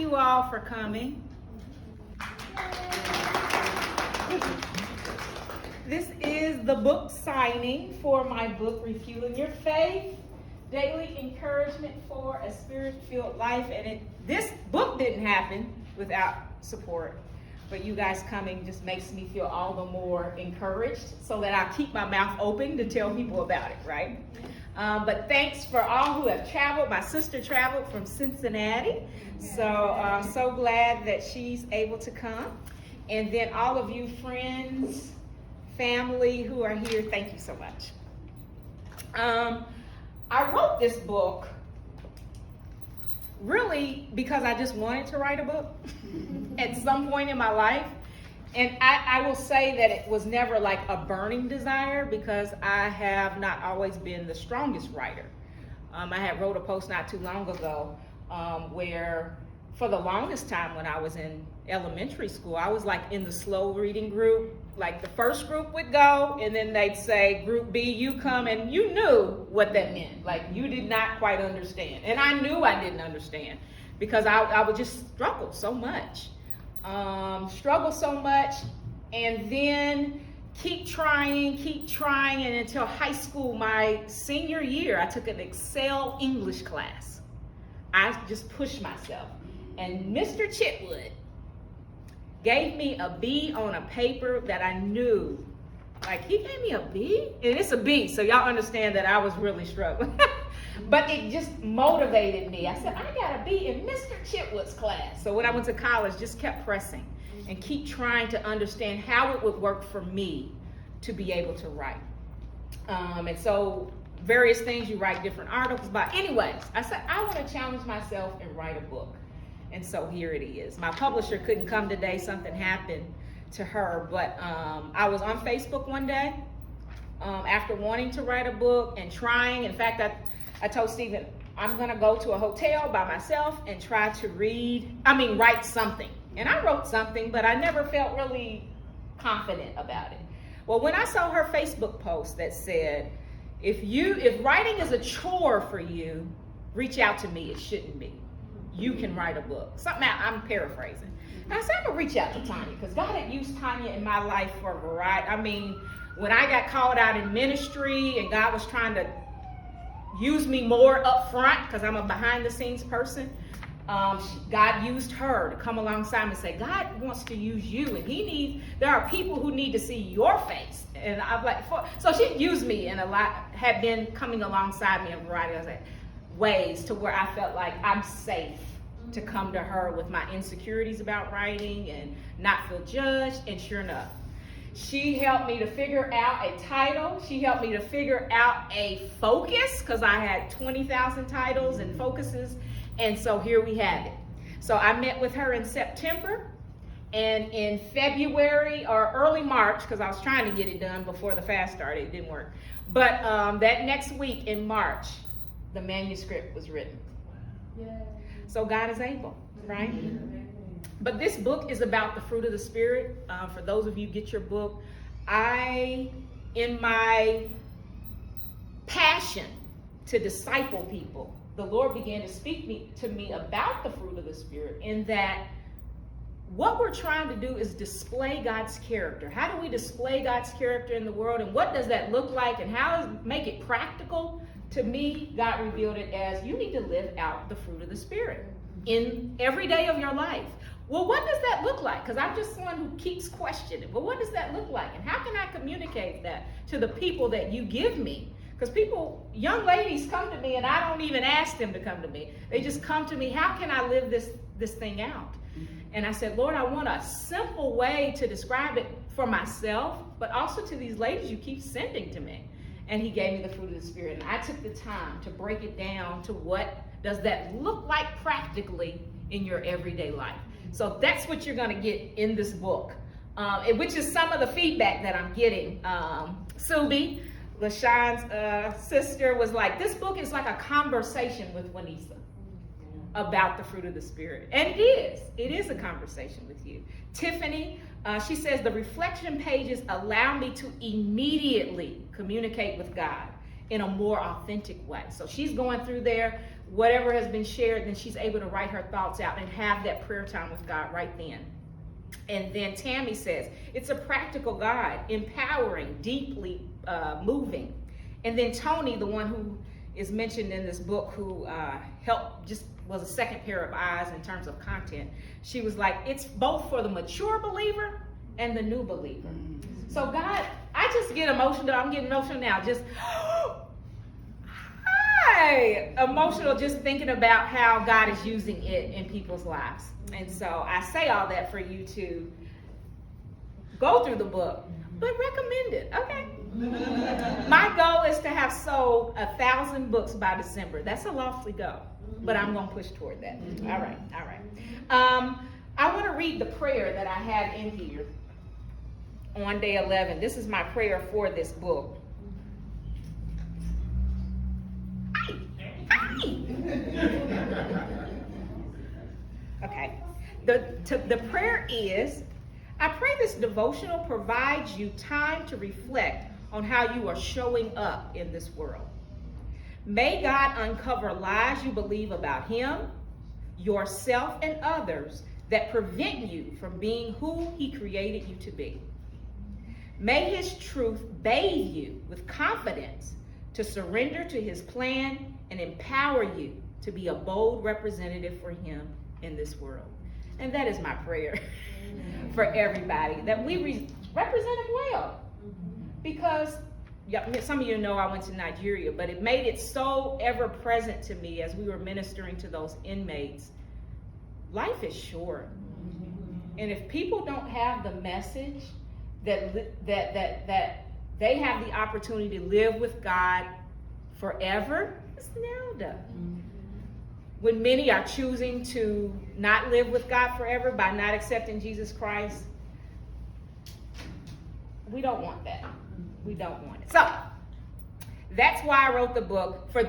you all for coming. This is the book signing for my book, Refueling Your Faith, Daily Encouragement for a Spirit-Filled Life. And this book didn't happen without support. But you guys coming just makes me feel all the more encouraged so that I keep my mouth open to tell people about it, right? But thanks for all who have traveled. My sister traveled from Cincinnati, so I'm so glad that she's able to come. And then all of you friends, family who are here, thank you so much. I wrote this book really because I just wanted to write a book at some point in my life. And I will say that it was never like a burning desire because I have not always been the strongest writer. I had wrote a post not too long ago where for the longest time when I was in elementary school, I was like in the slow reading group. Like the first group would go and then they'd say, group B, you come, and you knew what that meant. Like you did not quite understand. And I knew I didn't understand because I would just struggle so much. And then keep trying, and until high school, my senior year, I took an Excel English class. I just pushed myself. And Mr. Chitwood gave me a B on a paper that I knew, like he gave me a B, and it's a B, so y'all understand that I was really struggling. But it just motivated me. I said, I got a B in Mr. Chitwood's class. So when I went to college, just kept pressing and keep trying to understand how it would work for me to be able to write. And so various things, you write different articles about. Anyways, I said, I want to challenge myself and write a book. And so here it is. My publisher couldn't come today. Something happened to her. But I was on Facebook one day after wanting to write a book and trying. In fact, I told Stephen, I'm going to go to a hotel by myself and try to write something. And I wrote something, but I never felt really confident about it. Well, when I saw her Facebook post that said, if writing is a chore for you, reach out to me. It shouldn't be. You can write a book. I'm paraphrasing. And I said, I'm going to reach out to Tanya because God had used Tanya in my life for a variety. I mean, when I got called out in ministry and God was trying to use me more up front because I'm a behind the scenes person, God used her to come alongside me and say, God wants to use you, and there are people who need to see your face. And I'm like, so she used me in a lot, had been coming alongside me in a variety of ways to where I felt like I'm safe to come to her with my insecurities about writing and not feel judged. And sure enough, she helped me to figure out a title. She helped me to figure out a focus because I had 20,000 titles and focuses. And so here we have it. So I met with her in September, and in February or early March, because I was trying to get it done before the fast started, it didn't work. But that next week in March, the manuscript was written. Yeah. So God is able, right? Yeah. But this book is about the fruit of the Spirit. For those of you who get your book, in my passion to disciple people, the Lord began to speak to me about the fruit of the Spirit, in that what we're trying to do is display God's character. How do we display God's character in the world, and what does that look like, and how to make it practical? To me, God revealed it as you need to live out the fruit of the Spirit in every day of your life. Well, what does that look like? Because I'm just someone who keeps questioning. Well, what does that look like? And how can I communicate that to the people that you give me? Because young ladies come to me and I don't even ask them to come to me. They just come to me, how can I live this thing out? And I said, Lord, I want a simple way to describe it for myself, but also to these ladies you keep sending to me. And he gave me the fruit of the Spirit. And I took the time to break it down to what does that look like practically in your everyday life. So that's what you're going to get in this book, which is some of the feedback that I'm getting. Subi, LaShawn's sister, was like, this book is like a conversation with Wanisa about the fruit of the Spirit. And it is a conversation with you. Tiffany, she says, the reflection pages allow me to immediately communicate with God in a more authentic way. So she's going through there whatever has been shared, then she's able to write her thoughts out and have that prayer time with God right then. And then Tammy says, it's a practical guide, empowering, deeply moving. And then Tony, the one who is mentioned in this book, who helped, just was a second pair of eyes in terms of content. She was like, it's both for the mature believer and the new believer. So God, I just get emotional. I'm getting emotional now. Just, hi, emotional just thinking about how God is using it in people's lives. And so I say all that for you to go through the book, but recommend it, okay? My goal is to have sold 1,000 books by December. That's a lofty goal, but I'm going to push toward that. All right. I want to read the prayer that I have in here on day 11. This is my prayer for this book. Okay. The prayer is, I pray this devotional provides you time to reflect on how you are showing up in this world. May God uncover lies you believe about Him, yourself, and others that prevent you from being who He created you to be. May His truth bathe you with confidence to surrender to His plan and empower you to be a bold representative for Him in this world. And that is my prayer for everybody, that we represent Him well. Because some of you know I went to Nigeria, but it made it so ever present to me as we were ministering to those inmates. Life is short. And if people don't have the message that they have the opportunity to live with God forever, it's now done. When many are choosing to not live with God forever by not accepting Jesus Christ, we don't want that. We don't want it. So that's why I wrote the book, for